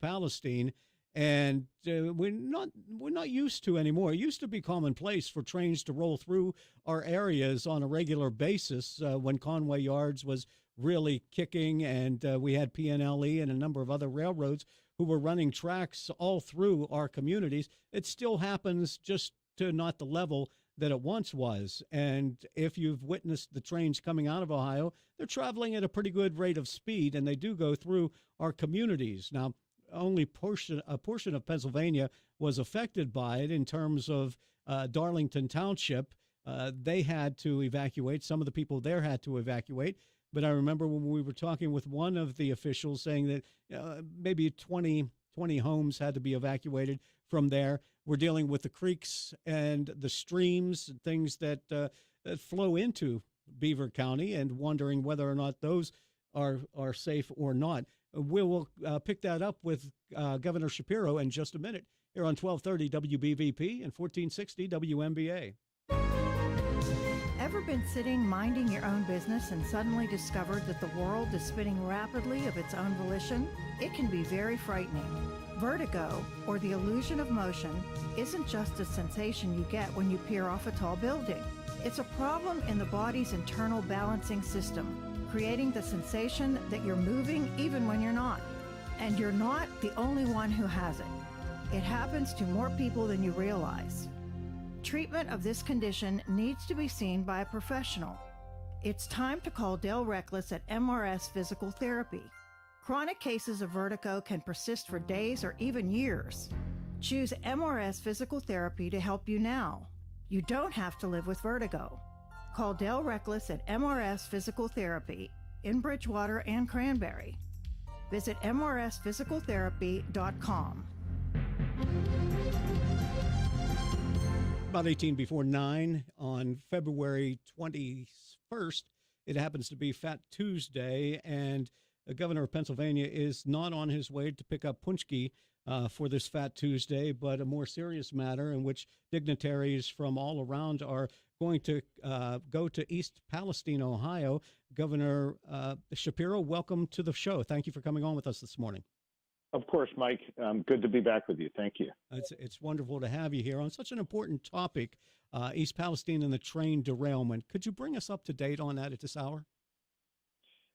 Palestine. And we're not used to anymore. It used to be commonplace for trains to roll through our areas on a regular basis when Conway Yards was really kicking, and we had PNLE and a number of other railroads who were running tracks all through our communities. It still happens, just to not the level that it once was. And if you've witnessed the trains coming out of Ohio, they're traveling at a pretty good rate of speed, and they do go through our communities. Now, only a portion of Pennsylvania was affected by it in terms of Darlington Township. They had to evacuate. Some of the people there had to evacuate. But I remember when we were talking with one of the officials saying that maybe 20 homes had to be evacuated from there. We're dealing with the creeks and the streams and things that flow into Beaver County, and wondering whether or not those are safe or not. We'll pick that up with Governor Shapiro in just a minute here on 1230 WBVP and 1460 WMBA. Ever been sitting minding your own business and suddenly discovered that the world is spinning rapidly of its own volition? It can be very frightening. Vertigo, or the illusion of motion, isn't just a sensation you get when you peer off a tall building. It's a problem in the body's internal balancing system, creating the sensation that you're moving even when you're not. And you're not the only one who has it. It happens to more people than you realize. Treatment of this condition needs to be seen by a professional. It's time to call Dale Reckless at MRS Physical Therapy. Chronic cases of vertigo can persist for days or even years. Choose MRS Physical Therapy to help you now. You don't have to live with vertigo. Call Dale Reckless at MRS Physical Therapy in Bridgewater and Cranberry. Visit mrsphysicaltherapy.com. About 18 before 9 on February 21st. It happens to be Fat Tuesday, and the governor of Pennsylvania is not on his way to pick up Punchki for this Fat Tuesday, but a more serious matter in which dignitaries from all around are going to go to East Palestine, Ohio. Governor Shapiro, welcome to the show. Thank you for coming on with us this morning. Of course, Mike. Good to be back with you. Thank you. It's wonderful to have you here on such an important topic, East Palestine and the train derailment. Could you bring us up to date on that at this hour?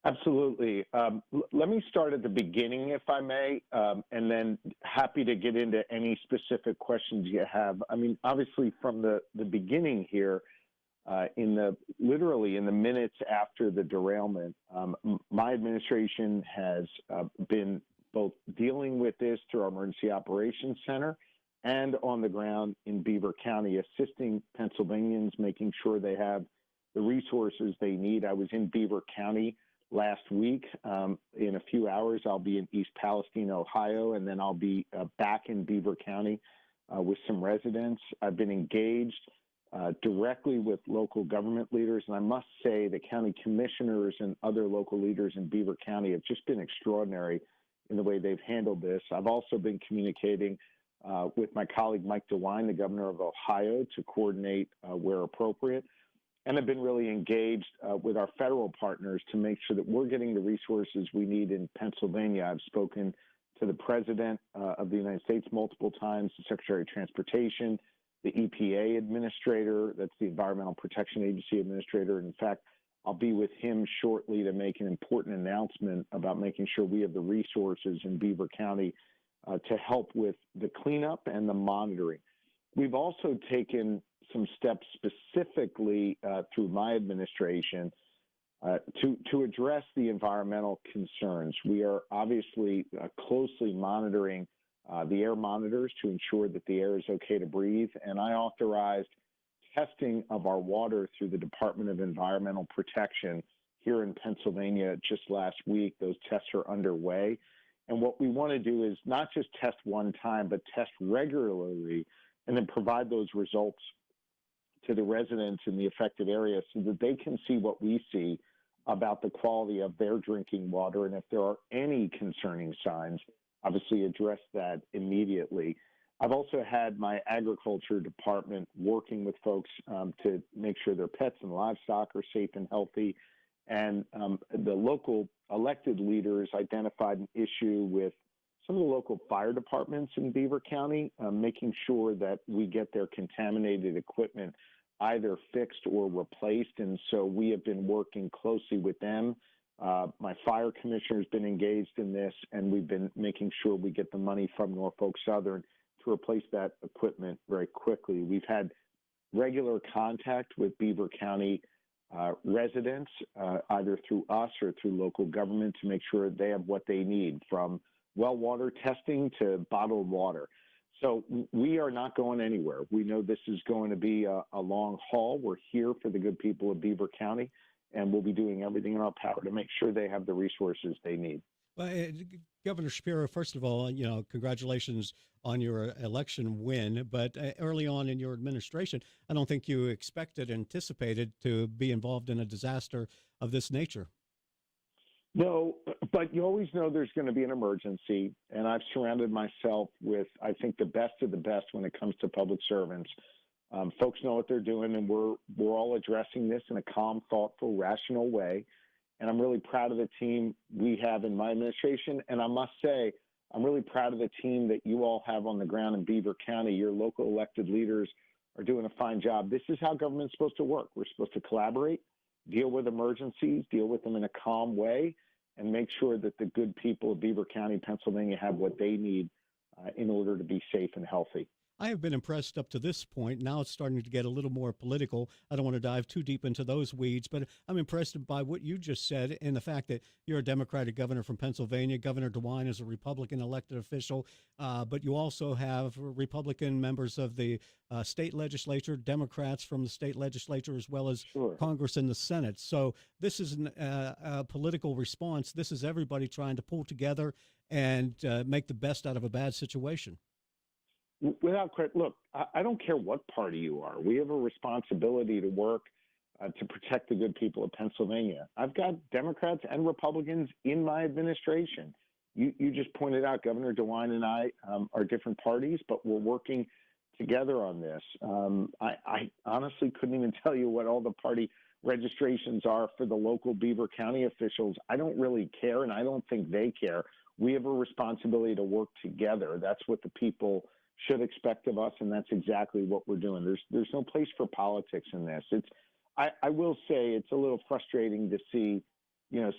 Absolutely. Let me start at the beginning, if I may, and then happy to get into any specific questions you have. I mean, obviously, from the beginning here, literally in the minutes after the derailment, my administration has been both dealing with this through our Emergency Operations Center and on the ground in Beaver County, assisting Pennsylvanians, making sure they have the resources they need. I was in Beaver County last week. In a few hours, I'll be in East Palestine, Ohio, and then I'll be back in Beaver County with some residents. I've been engaged directly with local government leaders, and I must say the county commissioners and other local leaders in Beaver County have just been extraordinary in the way they've handled this. I've also been communicating with my colleague Mike DeWine, the governor of Ohio, to coordinate where appropriate. And I've been really engaged with our federal partners to make sure that we're getting the resources we need in Pennsylvania. I've spoken to the President of the United States multiple times, the Secretary of Transportation, the EPA administrator, that's the Environmental Protection Agency administrator. In fact, I'll be with him shortly to make an important announcement about making sure we have the resources in Beaver County to help with the cleanup and the monitoring. We've also taken some steps specifically through my administration to address the environmental concerns. We are obviously closely monitoring the air monitors to ensure that the air is okay to breathe, and I authorized testing of our water through the Department of Environmental Protection here in Pennsylvania just last week. Those tests are underway. And what we want to do is not just test one time, but test regularly and then provide those results to the residents in the affected area so that they can see what we see about the quality of their drinking water. And if there are any concerning signs, obviously address that immediately. I've also had my agriculture department working with folks to make sure their pets and livestock are safe and healthy. And the local elected leaders identified an issue with some of the local fire departments in Beaver County, making sure that we get their contaminated equipment either fixed or replaced. And so we have been working closely with them. My fire commissioner has been engaged in this, and we've been making sure we get the money from Norfolk Southern to replace that equipment very quickly. We've had regular contact with Beaver County residents, either through us or through local government, to make sure they have what they need, from well water testing to bottled water. So we are not going anywhere. We know this is going to be a long haul. We're here for the good people of Beaver County, and we'll be doing everything in our power to make sure they have the resources they need. Well, Governor Shapiro, first of all, congratulations on your election win. But early on in your administration, I don't think you anticipated to be involved in a disaster of this nature. No, but you always know there's going to be an emergency, and I've surrounded myself with, I think, the best of the best when it comes to public servants. Folks know what they're doing, and we're all addressing this in a calm, thoughtful, rational way. And I'm really proud of the team we have in my administration. And I must say, I'm really proud of the team that you all have on the ground in Beaver County. Your local elected leaders are doing a fine job. This is how government's supposed to work. We're supposed to collaborate, deal with emergencies, deal with them in a calm way, and make sure that the good people of Beaver County, Pennsylvania, have what they need in order to be safe and healthy. I have been impressed up to this point. Now it's starting to get a little more political. I don't want to dive too deep into those weeds, but I'm impressed by what you just said and the fact that you're a Democratic governor from Pennsylvania. Governor DeWine is a Republican elected official, but you also have Republican members of the state legislature, Democrats from the state legislature, as well as Congress and the Senate. So this is a political response. This is everybody trying to pull together and make the best out of a bad situation. Without credit, look, I don't care what party you are. We have a responsibility to work to protect the good people of Pennsylvania. I've got Democrats and Republicans in my administration. You just pointed out Governor DeWine and I are different parties, but we're working together on this. I honestly couldn't even tell you what all the party registrations are for the local Beaver County officials. I don't really care, and I don't think they care. We have a responsibility to work together. That's what the people should expect of us, and that's exactly what we're doing. There's no place for politics in this. I will say it's a little frustrating to see,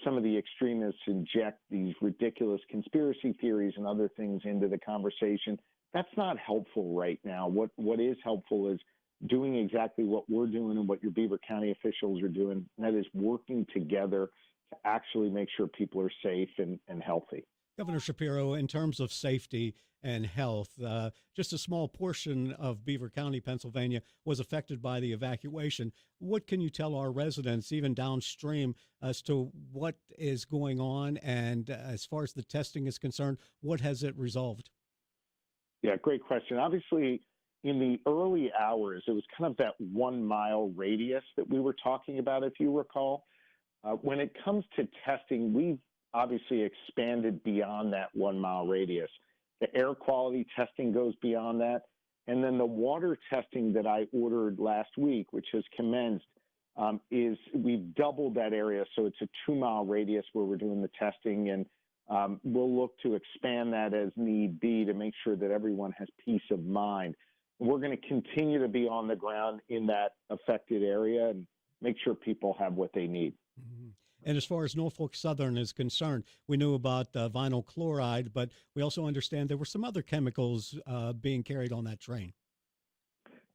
some of the extremists inject these ridiculous conspiracy theories and other things into the conversation. That's not helpful right now. What is helpful is doing exactly what we're doing and what your Beaver County officials are doing, and that is working together to actually make sure people are safe and healthy. Governor Shapiro, in terms of safety and health, just a small portion of Beaver County, Pennsylvania, was affected by the evacuation. What can you tell our residents, even downstream, as to what is going on? And as far as the testing is concerned, what has it resolved? Yeah, great question. Obviously, in the early hours, it was kind of that 1 mile radius that we were talking about, if you recall. When it comes to testing, we've obviously expanded beyond that 1 mile radius. The air quality testing goes beyond that. And then the water testing that I ordered last week, which has commenced, is we've doubled that area. So it's a 2 mile radius where we're doing the testing. And we'll look to expand that as need be to make sure that everyone has peace of mind. We're going to continue to be on the ground in that affected area and make sure people have what they need. Mm-hmm. And as far as Norfolk Southern is concerned, we knew about vinyl chloride, but we also understand there were some other chemicals being carried on that train.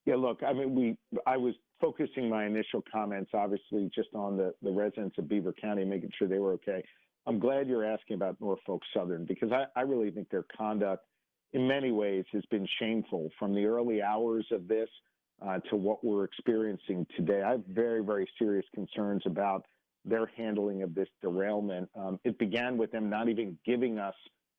Yeah, look, I mean, I was focusing my initial comments, obviously, just on the residents of Beaver County, making sure they were okay. I'm glad you're asking about Norfolk Southern, because I really think their conduct in many ways has been shameful from the early hours of this to what we're experiencing today. I have very, very serious concerns about their handling of this derailment. It began with them not even giving us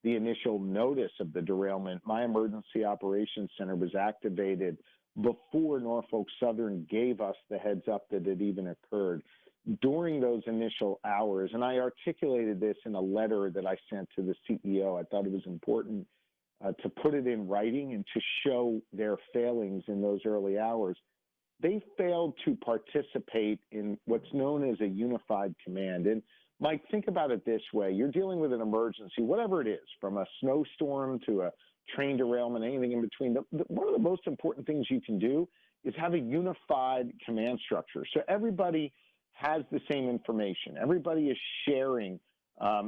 the initial notice of the derailment. My emergency operations center was activated before Norfolk Southern gave us the heads up that it even occurred. During those initial hours, and I articulated this in a letter that I sent to the CEO, I thought it was important to put it in writing and to show their failings in those early hours. They failed to participate in what's known as a unified command. And Mike, think about it this way. You're dealing with an emergency, whatever it is, from a snowstorm to a train derailment, anything in between. One of the most important things you can do is have a unified command structure. So everybody has the same information. Everybody is sharing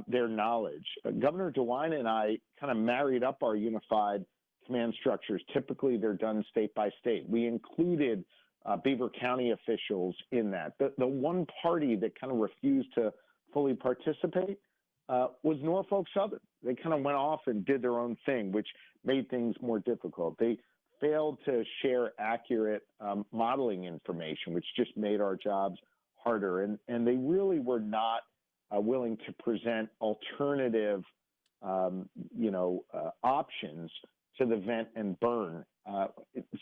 their knowledge. Governor DeWine and I kind of married up our unified command structures. Typically, they're done state by state. We included Beaver County officials in that. The one party that kind of refused to fully participate was Norfolk Southern. They kind of went off and did their own thing, which made things more difficult. They failed to share accurate modeling information, which just made our jobs harder. And they really were not willing to present alternative, options to the vent and burn.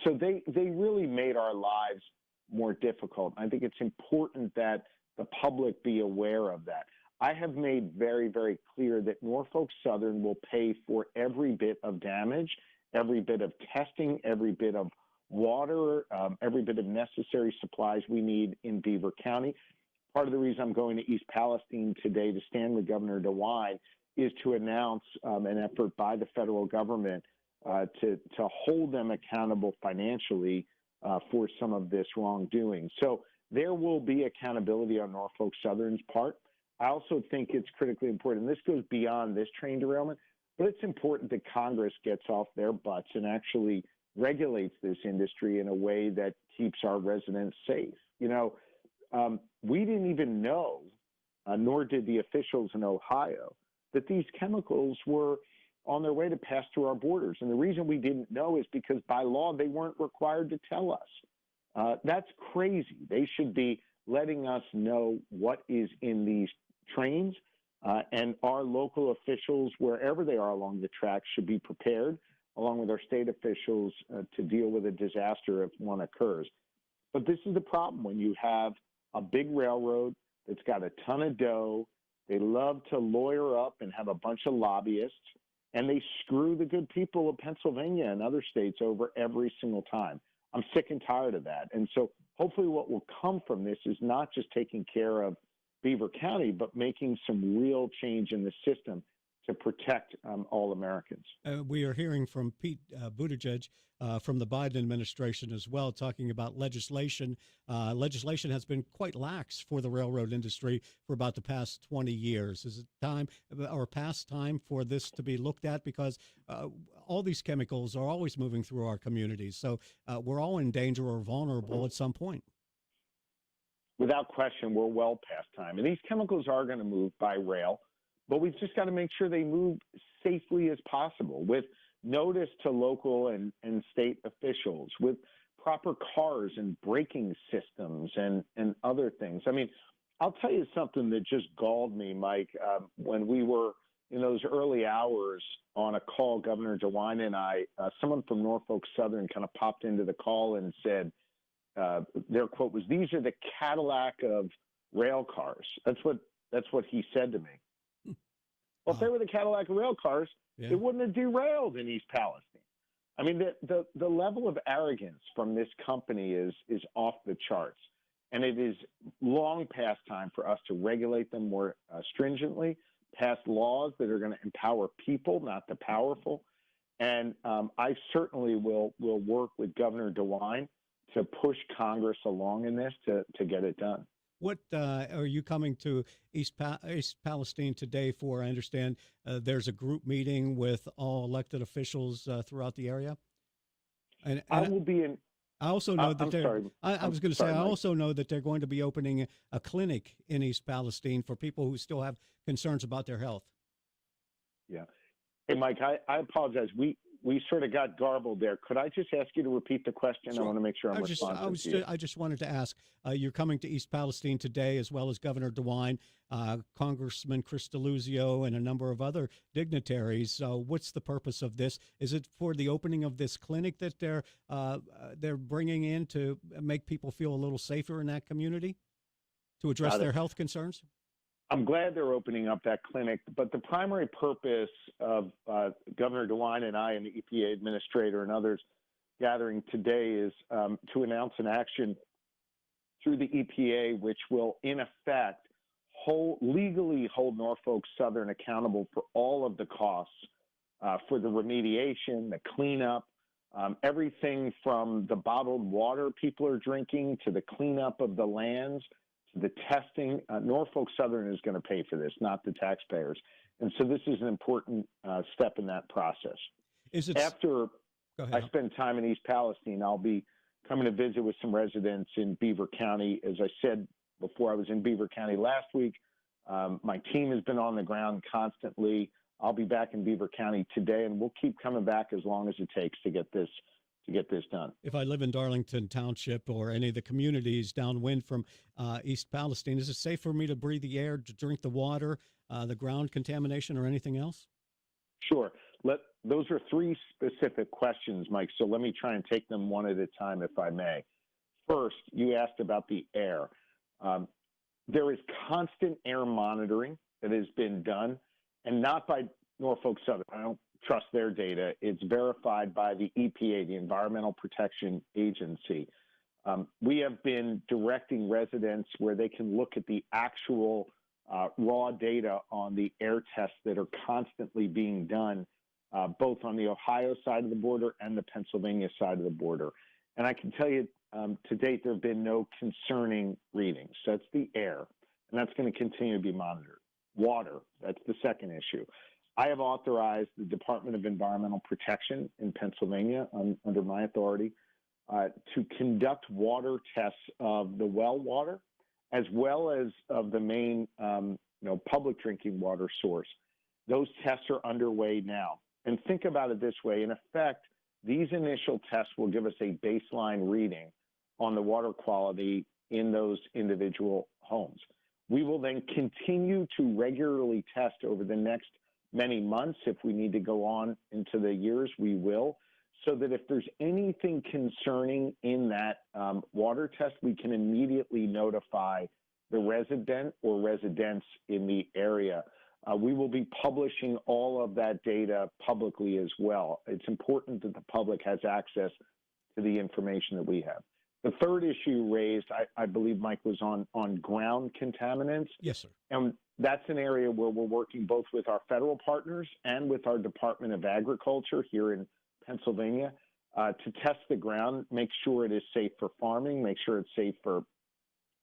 So they really made our lives more difficult. I think it's important that the public be aware of that. I have made very, very clear that Norfolk Southern will pay for every bit of damage, every bit of testing, every bit of water, every bit of necessary supplies we need in Beaver County. Part of the reason I'm going to East Palestine today to stand with Governor DeWine is to announce an effort by the federal government to hold them accountable financially for some of this wrongdoing. So there will be accountability on Norfolk Southern's part. I also think it's critically important, and this goes beyond this train derailment, but it's important that Congress gets off their butts and actually regulates this industry in a way that keeps our residents safe. We didn't even know, nor did the officials in Ohio, that these chemicals were on their way to pass through our borders. And the reason we didn't know is because by law, they weren't required to tell us. That's crazy. They should be letting us know what is in these trains, and our local officials, wherever they are along the track, should be prepared, along with our state officials, to deal with a disaster if one occurs. But this is the problem when you have a big railroad that's got a ton of dough. They love to lawyer up and have a bunch of lobbyists, and they screw the good people of Pennsylvania and other states over every single time. I'm sick and tired of that. And so hopefully what will come from this is not just taking care of Beaver County, but making some real change in the system to protect all Americans. We are hearing from Pete Buttigieg from the Biden administration as well, talking about legislation. Legislation has been quite lax for the railroad industry for about the past 20 years. Is it time or past time for this to be looked at? Because all these chemicals are always moving through our communities. So we're all in danger or vulnerable at some point. Without question, we're well past time. And these chemicals are going to move by rail, but we've just got to make sure they move safely as possible with notice to local and state officials, with proper cars and braking systems and other things. I mean, I'll tell you something that just galled me, Mike, when we were in those early hours on a call, Governor DeWine and I, someone from Norfolk Southern kind of popped into the call and said, their quote was, "These are the Cadillac of rail cars." That's what he said to me. Well, if they were the Cadillac of rail cars, it wouldn't have derailed in East Palestine. I mean, the level of arrogance from this company is off the charts, and it is long past time for us to regulate them more stringently, pass laws that are going to empower people, not the powerful. And I certainly will work with Governor DeWine to push Congress along in this to get it done. What are you coming to East Palestine today for? I understand there's a group meeting with all elected officials throughout the area. And I will be in. I also know that I was going to say, I Mike. also know that they're going to be opening a clinic in East Palestine for people who still have concerns about their health. Yeah. Hey, Mike, I apologize. We sort of got garbled there. Could I just ask you to repeat the question? Sure. I want to make sure I'm responsive to you. I just wanted to ask, you're coming to East Palestine today, as well as Governor DeWine, Congressman Chris DeLuzio, and a number of other dignitaries. What's the purpose of this? Is it for the opening of this clinic that they're bringing in to make people feel a little safer in that community, to address their health concerns? I'm glad they're opening up that clinic, but the primary purpose of Governor DeWine and I and the EPA administrator and others gathering today is to announce an action through the EPA, which will in effect legally hold Norfolk Southern accountable for all of the costs for the remediation, the cleanup, everything from the bottled water people are drinking to the cleanup of the lands to the testing. Norfolk Southern is going to pay for this, not the taxpayers. And so this is an important step in that process. After I spend time in East Palestine, I'll be coming to visit with some residents in Beaver County. As I said before, I was in Beaver County last week. My team has been on the ground constantly. I'll be back in Beaver County today, and we'll keep coming back as long as it takes to get this done. If I live in Darlington Township or any of the communities downwind from East Palestine, is it safe for me to breathe the air, to drink the water, the ground contamination, or anything else? Sure. Those are three specific questions, Mike, so let me try and take them one at a time, if I may. First, you asked about the air. There is constant air monitoring that has been done, and not by Norfolk Southern. I don't trust their data. It's verified by the EPA, the Environmental Protection Agency. We have been directing residents where they can look at the actual raw data on the air tests that are constantly being done, both on the Ohio side of the border and the Pennsylvania side of the border. And I can tell you, to date, there have been no concerning readings. That's the air, and that's going to continue to be monitored. Water, that's the second issue. I have authorized the Department of Environmental Protection in Pennsylvania, under my authority, to conduct water tests of the well water, as well as of the main public drinking water source. Those tests are underway now. And think about it this way. In effect, these initial tests will give us a baseline reading on the water quality in those individual homes. We will then continue to regularly test over the next many months. If we need to go on into the years, we will, so that if there's anything concerning in that water test, we can immediately notify the resident or residents in the area. We will be publishing all of that data publicly as well. It's important that the public has access to the information that we have. The third issue raised, I believe, Mike, was on ground contaminants. Yes, sir. And that's an area where we're working both with our federal partners and with our Department of Agriculture here in Pennsylvania to test the ground, make sure it is safe for farming, make sure it's safe for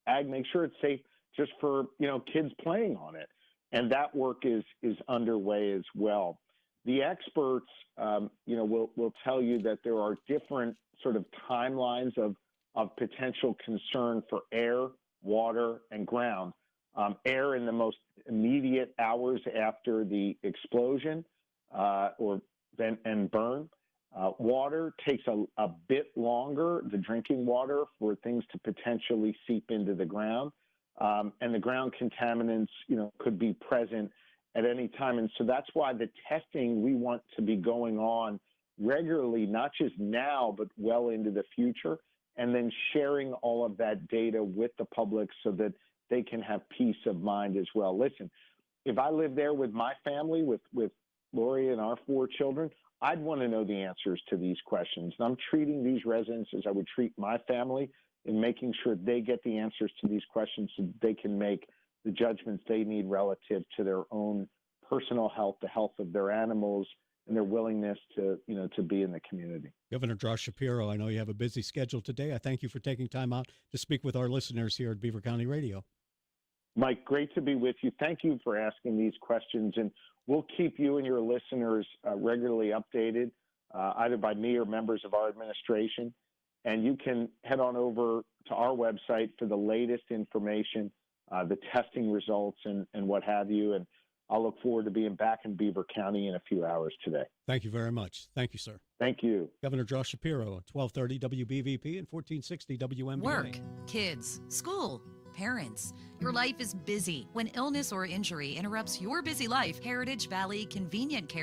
ag, make sure it's safe just for kids playing on it. And that work is underway as well. The experts, will tell you that there are different sort of timelines of potential concern for air, water, and ground. Air in the most immediate hours after the explosion and burn. Water takes a bit longer, the drinking water, for things to potentially seep into the ground. And the ground contaminants, could be present at any time. And so that's why the testing we want to be going on regularly, not just now, but well into the future, and then sharing all of that data with the public so that they can have peace of mind as well. Listen, if I lived there with my family, with Lori and our 4 children, I'd want to know the answers to these questions. And I'm treating these residents as I would treat my family, in making sure they get the answers to these questions so they can make the judgments they need relative to their own personal health, the health of their animals, and their willingness to be in the community. Governor Josh Shapiro, I know you have a busy schedule today. I thank you for taking time out to speak with our listeners here at Beaver County Radio. Mike, great to be with you. Thank you for asking these questions, and we'll keep you and your listeners regularly updated, either by me or members of our administration. And you can head on over to our website for the latest information, the testing results and what have you. And I'll look forward to being back in Beaver County in a few hours today. Thank you very much. Thank you, sir. Thank you. Governor Josh Shapiro, 1230 WBVP and 1460 WMBA. Work, kids, school, parents. Your life is busy. When illness or injury interrupts your busy life, Heritage Valley Convenient Care